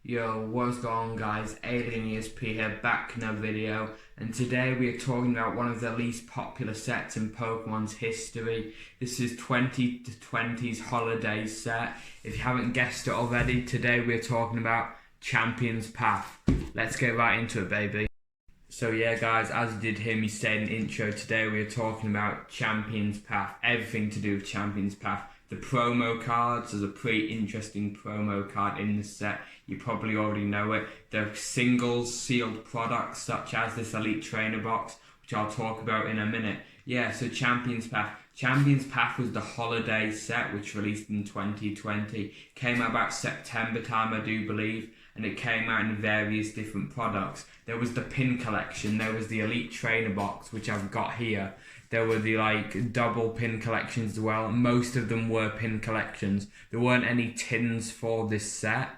Yo, what's going on guys? Alien ESP here, back in a video, and today we are talking about one of the least popular sets in Pokemon's history. This is 2020's holiday set. If you haven't guessed it already, today we are talking about Champion's Path. Let's get right into it, baby. So yeah guys, as you did hear me say in the intro, today we are talking about Champion's Path, everything to do with Champion's Path. The promo cards, there's a pretty interesting promo card in the set, you probably already know it. The singles sealed products such as this Elite Trainer box, which I'll talk about in a minute. Yeah, so Champion's Path. Champion's Path was the holiday set which released in 2020. Came out about September time, I do believe, and it came out in various different products. There was the pin collection, there was the Elite Trainer box, which I've got here. There were the double pin collections as well. Most of them were pin collections. There weren't any tins for this set,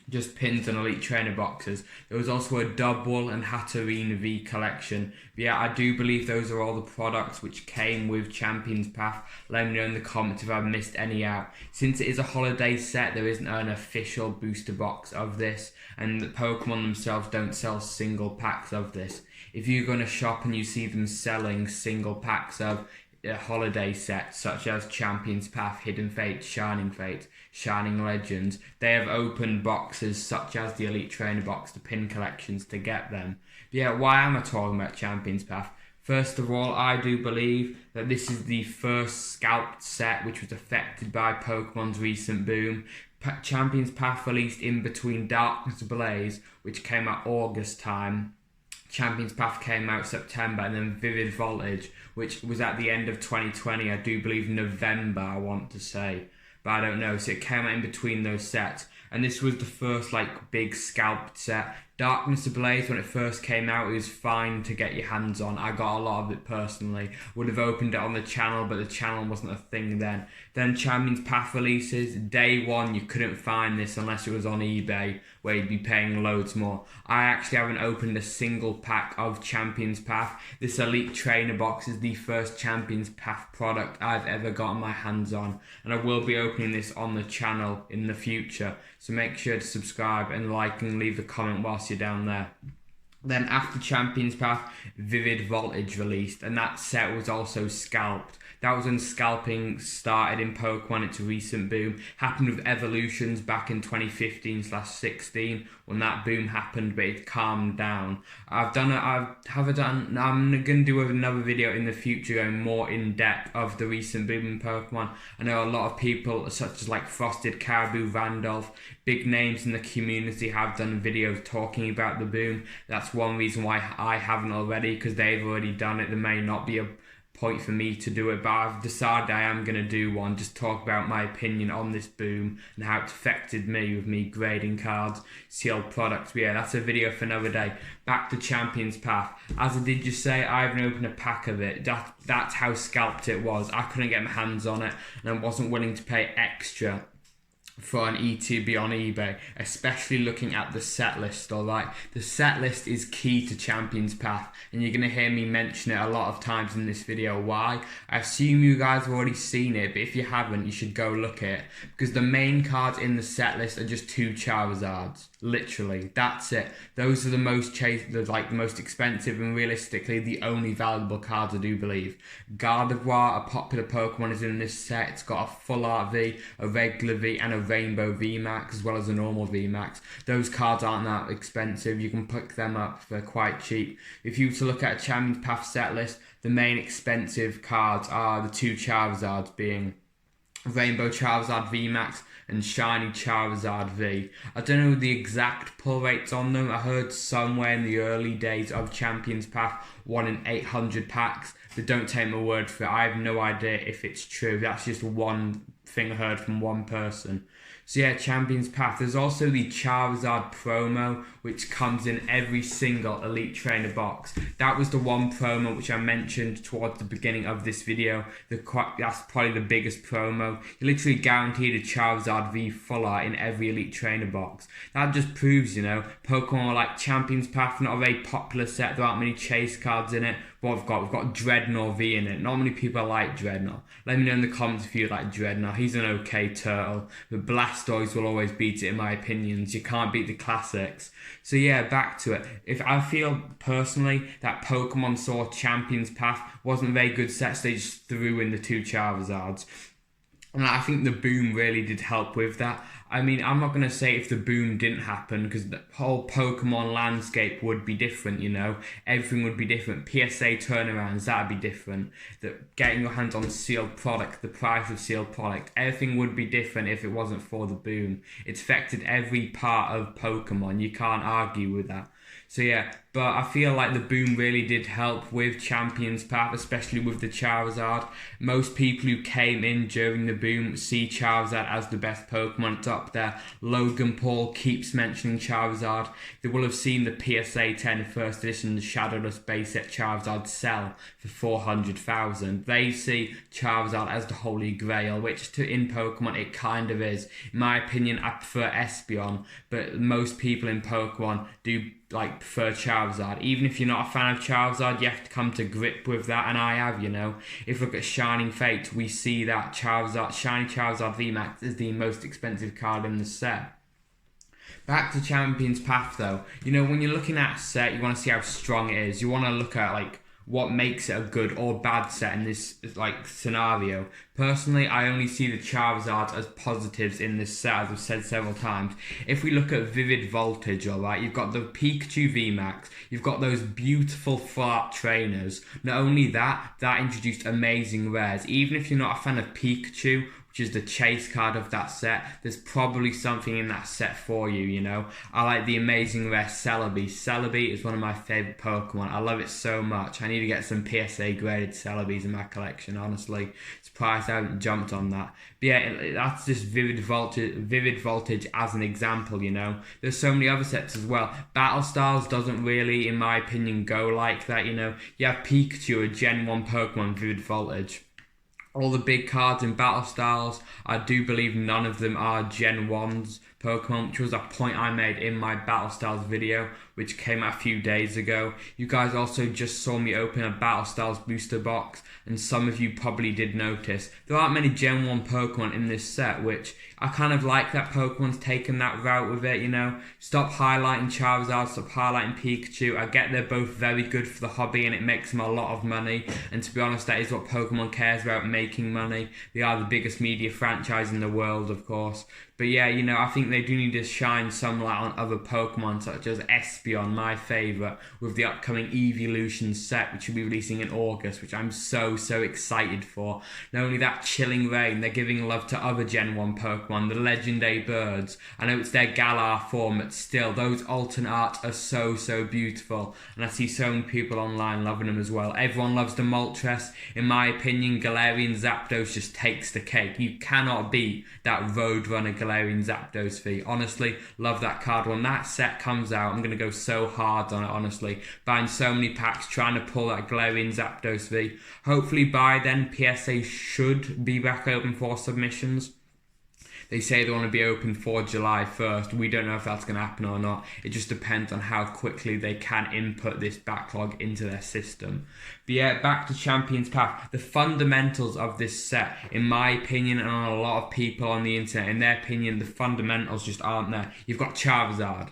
just pins and Elite Trainer boxes. There was also a double and Hatterene V collection. But yeah, I do believe those are all the products which came with Champion's Path. Let me know in the comments if I've missed any out. Since it is a holiday set, there isn't an official booster box of this, and the Pokemon themselves don't sell single packs of this. If you're going to shop and you see them selling single packs of holiday sets such as Champion's Path, Hidden Fate, Shining Legends, they have opened boxes such as the Elite Trainer box, the pin collections, to get them. But yeah, why am I talking about Champion's Path? First of all, I do believe that this is the first scalped set which was affected by Pokemon's recent boom. Champion's Path released in between Darkness Ablaze, which came out August time. Champion's Path came out September, and then Vivid Voltage, which was at the end of 2020, I do believe November, I want to say, but I don't know. So it came out in between those sets, and this was the first big scalped set. Darkness Ablaze, when it first came out, it was fine to get your hands on. I got a lot of it personally. Would have opened it on the channel, but the channel wasn't a thing then. Then Champion's Path releases. Day one, you couldn't find this unless it was on eBay, where you'd be paying loads more. I actually haven't opened a single pack of Champion's Path. This Elite Trainer box is the first Champion's Path product I've ever gotten my hands on, and I will be opening this on the channel in the future. So make sure to subscribe and like and leave a comment whilst you're down there. Then after Champion's Path, Vivid Voltage released, and that set was also scalped. That was when scalping started in Pokemon, its recent boom. Happened with Evolutions back in 2015/16 when that boom happened, but it calmed down. I'm going to do another video in the future going more in depth of the recent boom in Pokemon. I know a lot of people such as Frosted Caribou, Randolph, big names in the community have done videos talking about the boom. That's one reason why I haven't already, because they've already done it. There may not be a point for me to do it, but I've decided I am going to do one, just talk about my opinion on this boom and how it affected me with me grading cards, sealed products. But yeah, that's a video for another day. Back to Champion's Path. As I did just say, I haven't opened a pack of it. That's how scalped it was. I couldn't get my hands on it, and I wasn't willing to pay extra for an ETB on eBay, especially looking at the set list. Alright, the set list is key to Champion's Path, and you're going to hear me mention it a lot of times in this video. Why? I assume you guys have already seen it, but if you haven't, you should go look at it, because the main cards in the set list are just 2 Charizards. Literally, that's it. Those are the most the most expensive and realistically the only valuable cards, I do believe. Gardevoir, a popular Pokemon, is in this set. It's got a full art V, a regular V, and a Rainbow VMAX, as well as a normal VMAX. Those cards aren't that expensive. You can pick them up for quite cheap. If you were to look at a Champion's Path set list, the main expensive cards are the 2 Charizards, being Rainbow Charizard VMAX and Shiny Charizard V. I don't know the exact pull rates on them. I heard somewhere in the early days of Champion's Path 1 in 800 packs, but don't take my word for it. I have no idea if it's true. That's just one thing I heard from one person. So yeah, Champion's Path. There's also the Charizard promo, which comes in every single Elite Trainer box. That was the one promo which I mentioned towards the beginning of this video. That's probably the biggest promo. You're literally guaranteed a Charizard V full art in every Elite Trainer box. That just proves, Pokemon are like Champion's Path, not a very popular set. There aren't many chase cards in it. what we've got Dreadnought V in it. Not many people like Dreadnought. Let me know in the comments if you like Dreadnought. He's an okay turtle, but Blastoise will always beat it in my opinions. You can't beat the classics. So yeah, back to it. If I feel personally that Pokemon Sword Champions Path wasn't a very good set, so they just threw in the 2 Charizards. And I think the boom really did help with that. I mean, I'm not going to say if the boom didn't happen, because the whole Pokemon landscape would be different, you know. Everything would be different. PSA turnarounds, that'd be different. Getting your hands on sealed product, the price of sealed product, everything would be different if it wasn't for the boom. It's affected every part of Pokemon. You can't argue with that. So yeah, but I feel like the boom really did help with Champions Path, especially with the Charizard. Most people who came in during the boom see Charizard as the best Pokemon. It's up there. Logan Paul keeps mentioning Charizard. They will have seen the PSA 10 first edition, the Shadowless base set Charizard sell for 400,000. They see Charizard as the holy grail, which in Pokemon it kind of is. In my opinion, I prefer Espeon, but most people in Pokemon do prefer Charizard. Even if you're not a fan of Charizard, you have to come to grip with that, and I have, you know. If we look at Shining Fate, we see that Shiny Charizard VMAX is the most expensive card in the set. Back to Champions Path though, you know, when you're looking at a set, you want to see how strong it is. You want to look at what makes it a good or bad set in this scenario. Personally, I only see the Charizard as positives in this set, as I've said several times. If we look at Vivid Voltage, alright, you've got the Pikachu VMAX, you've got those beautiful flat trainers. Not only that, that introduced amazing rares. Even if you're not a fan of Pikachu, which is the chase card of that set, there's probably something in that set for you, you know. I like the amazing rare Celebi. Celebi is one of my favourite Pokemon. I love it so much. I need to get some PSA graded Celebis in my collection, honestly. Surprised I haven't jumped on that. But yeah, that's just Vivid Voltage as an example, you know. There's so many other sets as well. Battle Styles doesn't really, in my opinion, go like that, you know. You have Pikachu, a Gen 1 Pokemon, Vivid Voltage. All the big cards in Battle Styles, I do believe none of them are Gen 1's Pokemon, which was a point I made in my Battle Styles video, which came out a few days ago. You guys also just saw me open a Battle Styles booster box, and some of you probably did notice there aren't many Gen 1 Pokemon in this set, which I kind of like that Pokemon's taken that route with it, you know. Stop highlighting Charizard, stop highlighting Pikachu. I get they're both very good for the hobby and it makes them a lot of money, and to be honest, that is what Pokemon cares about, making money. They are the biggest media franchise in the world, of course. But yeah, you know, I think they do need to shine some light on other Pokemon, such as Espeon, my favourite, with the upcoming Evolution set, which will be releasing in August, which I'm so excited for. Not only that, Chilling Reign, they're giving love to other Gen 1 Pokemon, the legendary birds. I know it's their Galar form, but still, those alternate arts are so beautiful. And I see so many people online loving them as well. Everyone loves the Moltres. In my opinion, Galarian Zapdos just takes the cake. You cannot beat that Roadrunner Galarian Zapdos V. Honestly, love that card. When that set comes out, I'm going to go so hard on it, honestly. Buying so many packs, trying to pull that Galarian Zapdos V. Hopefully by then, PSA should be back open for submissions. They say they want to be open for July 1st. We don't know if that's going to happen or not. It just depends on how quickly they can input this backlog into their system. But yeah, back to Champions Path. The fundamentals of this set, in my opinion, and on a lot of people on the internet, in their opinion, the fundamentals just aren't there. You've got Charizard.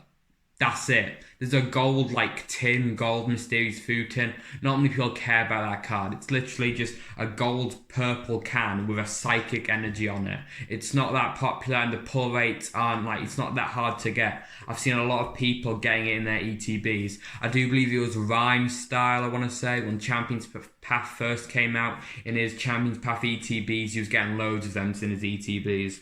That's it. There's a gold tin, gold mysterious food tin. Not many people care about that card. It's literally just a gold purple can with a psychic energy on it. It's not that popular and the pull rates aren't it's not that hard to get. I've seen a lot of people getting it in their ETBs. I do believe it was Rhyme Style, I want to say, when Champions Path first came out. In his Champions Path ETBs, he was getting loads of them in his ETBs.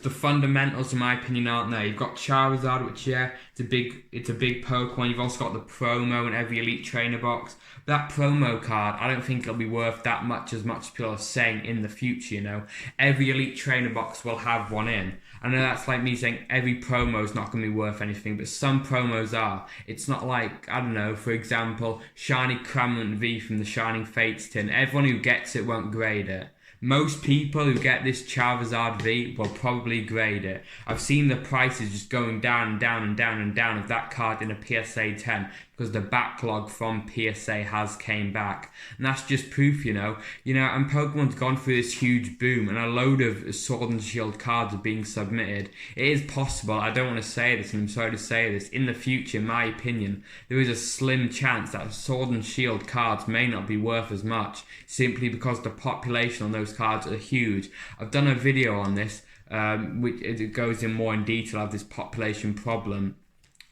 The fundamentals, in my opinion, aren't there. You've got Charizard, which, yeah, it's a big Pokemon. You've also got the promo in every Elite Trainer box. But that promo card, I don't think it'll be worth that much as people are saying in the future, you know. Every Elite Trainer box will have one in. I know that's like me saying every promo is not going to be worth anything, but some promos are. It's not like, I don't know, for example, Shiny Cramorant V from the Shining Fates tin. Everyone who gets it won't grade it. Most people who get this Charizard V will probably grade it. I've seen the prices just going down and down and down and down of that card in a PSA 10 because the backlog from PSA has came back. And that's just proof, and Pokemon's gone through this huge boom and a load of Sword and Shield cards are being submitted. It is possible, I don't want to say this and I'm sorry to say this, in the future, in my opinion, there is a slim chance that Sword and Shield cards may not be worth as much simply because the population on those cards are huge. I've done a video on this which it goes in more in detail of this population problem.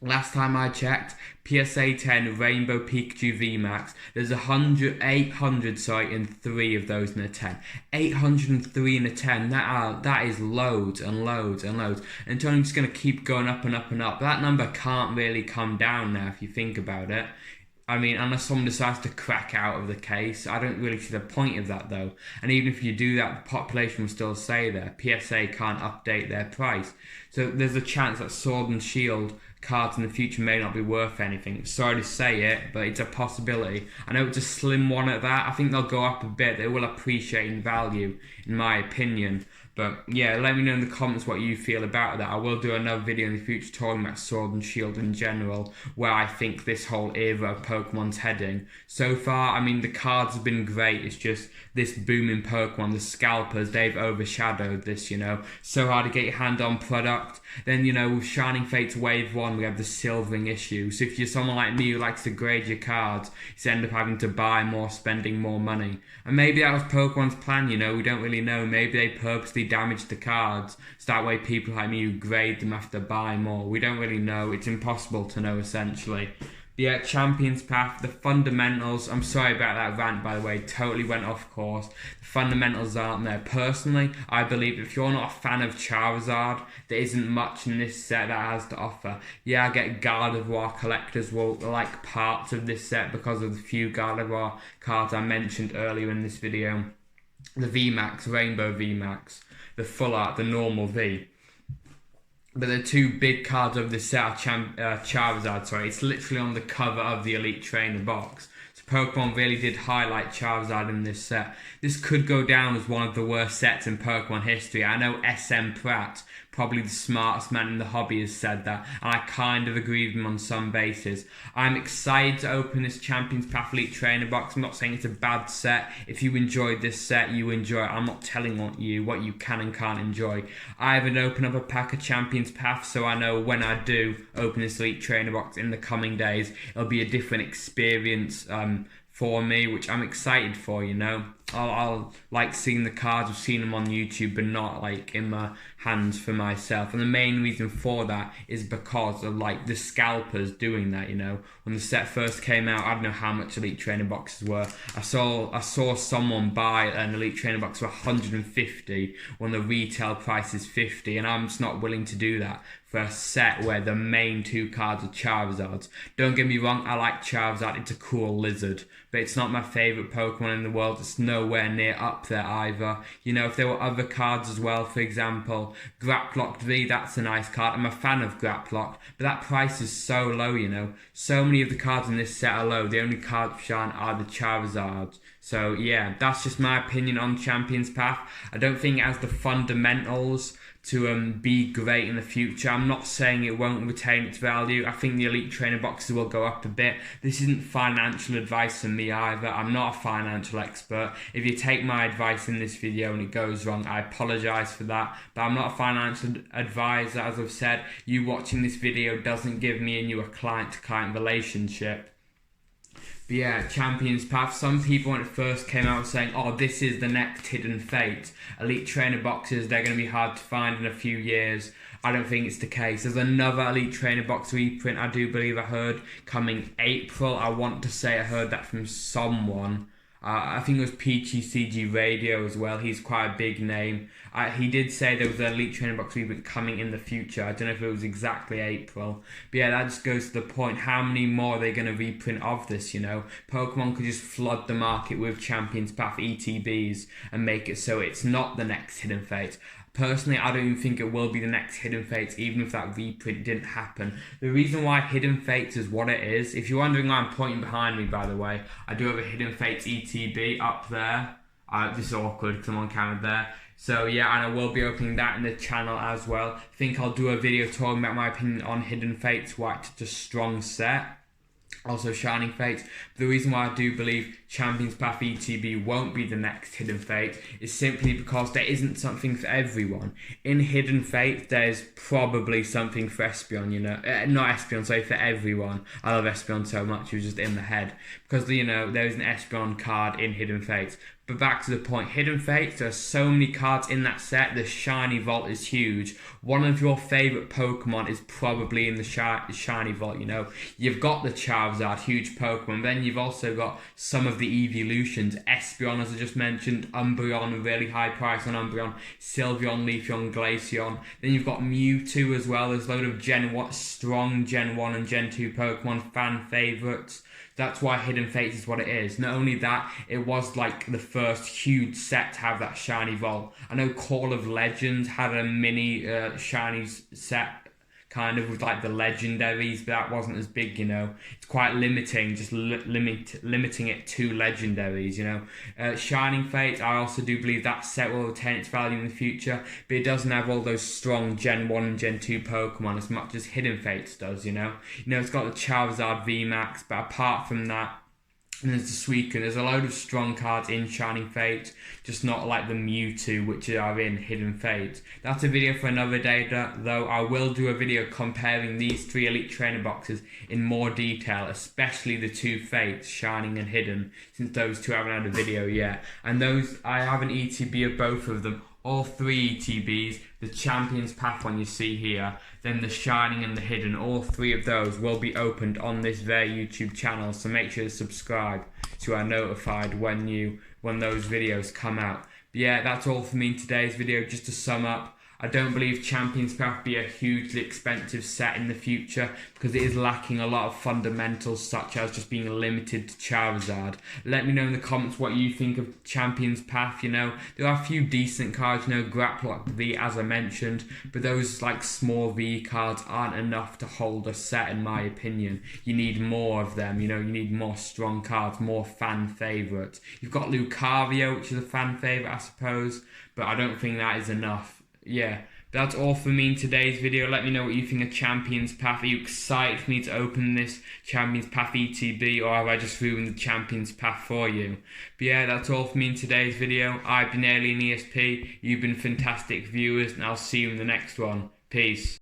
Last time I checked, PSA 10 Rainbow Pikachu VMAX, there's 803 of those in a 10. 803 in a 10, that is loads and loads and loads. And it's only just going to keep going up and up and up. That number can't really come down now if you think about it. I mean, unless someone decides to crack out of the case, I don't really see the point of that though. And even if you do that, the population will still stay there. PSA can't update their price. So there's a chance that Sword and Shield cards in the future may not be worth anything. Sorry to say it, but it's a possibility. I know it's a slim one at that. I think they'll go up a bit. They will appreciate in value, in my opinion. But yeah, let me know in the comments what you feel about that. I will do another video in the future talking about Sword and Shield in general, where I think this whole era of Pokemon's heading. So far, I mean, the cards have been great. It's just this boom in Pokemon, the scalpers, they've overshadowed this, So hard to get your hand on product. Then, with Shining Fates Wave 1, we have the silvering issue. So if you're someone like me who likes to grade your cards, you end up having to buy more, spending more money. And maybe that was Pokemon's plan, we don't really know. Maybe they purposely damaged the cards, so that way people like me who grade them have to buy more. We don't really know. It's impossible to know, essentially. But yeah, Champions Path, the fundamentals, I'm sorry about that rant, by the way, totally went off course. The fundamentals aren't there. Personally, I believe if you're not a fan of Charizard, there isn't much in this set that has to offer. Yeah, I get Gardevoir collectors will like parts of this set because of the few Gardevoir cards I mentioned earlier in this video. The VMAX, Rainbow VMAX, the full art, the normal V. But the two big cards of this set are Charizard, it's literally on the cover of the Elite Trainer box. So Pokemon really did highlight Charizard in this set. This could go down as one of the worst sets in Pokemon history. I know SM Pratt, probably the smartest man in the hobby, has said that, and I kind of agree with him on some basis. I'm excited to open this Champions Path Elite Trainer box. I'm not saying it's a bad set. If you enjoyed this set, you enjoy it. I'm not telling you what you can and can't enjoy. I haven't opened up a pack of Champions Path, so I know when I do open this Elite Trainer box in the coming days, it'll be a different experience for me, which I'm excited for, I'll like seeing the cards, I've seen them on YouTube, but not like in my hands for myself. And the main reason for that is because of like the scalpers doing that, When the set first came out, I don't know how much Elite Trainer boxes were. I saw someone buy an Elite Trainer box for 150 when the retail price is 50, and I'm just not willing to do that for a set where the main two cards are Charizards. Don't get me wrong, I like Charizard, it's a cool lizard, but it's not my favourite Pokemon in the world. It's nowhere near up there either. If there were other cards as well, for example, Graplock V, that's a nice card. I'm a fan of Graplock, but that price is so low, So many of the cards in this set are low. The only cards which aren't are the Charizards. So yeah, that's just my opinion on Champions Path. I don't think it has the fundamentals to be great in the future. I'm not saying it won't retain its value. I think the Elite Trainer boxes will go up a bit. This isn't financial advice from me either. I'm not a financial expert. If you take my advice in this video and it goes wrong, I apologise for that. But I'm not a financial advisor, as I've said. You watching this video doesn't give me and you a client-to-client relationship. But yeah, Champions Path, some people when it first came out were saying, oh, this is the next Hidden Fate. Elite Trainer boxes, they're going to be hard to find in a few years. I don't think it's the case. There's another Elite Trainer box reprint I do believe I heard coming April. I want to say I heard that from someone. I think it was PGCG Radio as well. He's quite a big name. He did say there was an Elite Trainer box reprint coming in the future. I don't know if it was exactly April. But yeah, that just goes to the point. How many more are they going to reprint of this, Pokemon could just flood the market with Champions Path ETBs and make it so it's not the next Hidden Fate. Personally, I don't even think it will be the next Hidden Fates, even if that reprint didn't happen. The reason why Hidden Fates is what it is, if you're wondering why I'm pointing behind me, by the way, I do have a Hidden Fates ETB up there. This is awkward because I'm on camera there. So yeah, and I will be opening that in the channel as well. I think I'll do a video talking about my opinion on Hidden Fates, why it's just a strong set. Also Shining Fates. But the reason why I do believe Champions Path ETB won't be the next Hidden Fate is simply because there isn't something for everyone. In Hidden Fate, there's probably something for Espeon, you know. Not Espeon, sorry, for everyone. I love Espeon so much, he was just in the head. Because, you know, there is an Espeon card in Hidden Fates. But back to the point, Hidden Fates, there are so many cards in that set, the Shiny Vault is huge. One of your favourite Pokemon is probably in the Shiny Vault, you know. You've got the Charizard, huge Pokemon, then you've also got some of the evolutions, Espeon as I just mentioned, Umbreon, really high price on Umbreon, Sylveon, Leafeon, Glaceon. Then you've got Mewtwo as well, there's a load of strong Gen 1 and Gen 2 Pokemon, fan favourites. That's why Hidden Fates is what it is. Not only that, it was like the first huge set to have that Shiny Vault. I know Call of Legends had a mini Shiny set, kind of with like the legendaries, but that wasn't as big, you know. It's quite limiting, just limiting it to legendaries, you know. Shining Fates, I also do believe that set will retain its value in the future, but it doesn't have all those strong Gen 1 and Gen 2 Pokemon as much as Hidden Fates does, you know. You know, it's got the Charizard VMAX, but apart from that, and there's the Suicune. There's a load of strong cards in Shining Fate, just not like the Mewtwo, which are in Hidden Fate. That's a video for another day, though. I will do a video comparing these 3 Elite Trainer boxes in more detail, especially the 2 Fates, Shining and Hidden, since those 2 haven't had a video yet. And those, I have an ETB of both of them. All 3 ETBs, the Champions Path one you see here, then the Shining and the Hidden, all 3 of those will be opened on this very YouTube channel, so make sure to subscribe so you are notified when those videos come out. But yeah, that's all for me in today's video. Just to sum up, I don't believe Champions Path will be a hugely expensive set in the future because it is lacking a lot of fundamentals such as just being limited to Charizard. Let me know in the comments what you think of Champions Path, you know. There are a few decent cards, you know, Grapplock V as I mentioned, but those like small V cards aren't enough to hold a set in my opinion. You need more of them, you know, you need more strong cards, more fan favourites. You've got Lucario, which is a fan favourite I suppose, but I don't think that is enough. Yeah, that's all for me in today's video. Let me know what you think of Champions Path. Are you excited for me to open this Champions Path ETB, or have I just ruined the Champions Path for you? But yeah, that's all for me in today's video. I've been Alien ESP, you've been fantastic viewers, and I'll see you in the next one. Peace.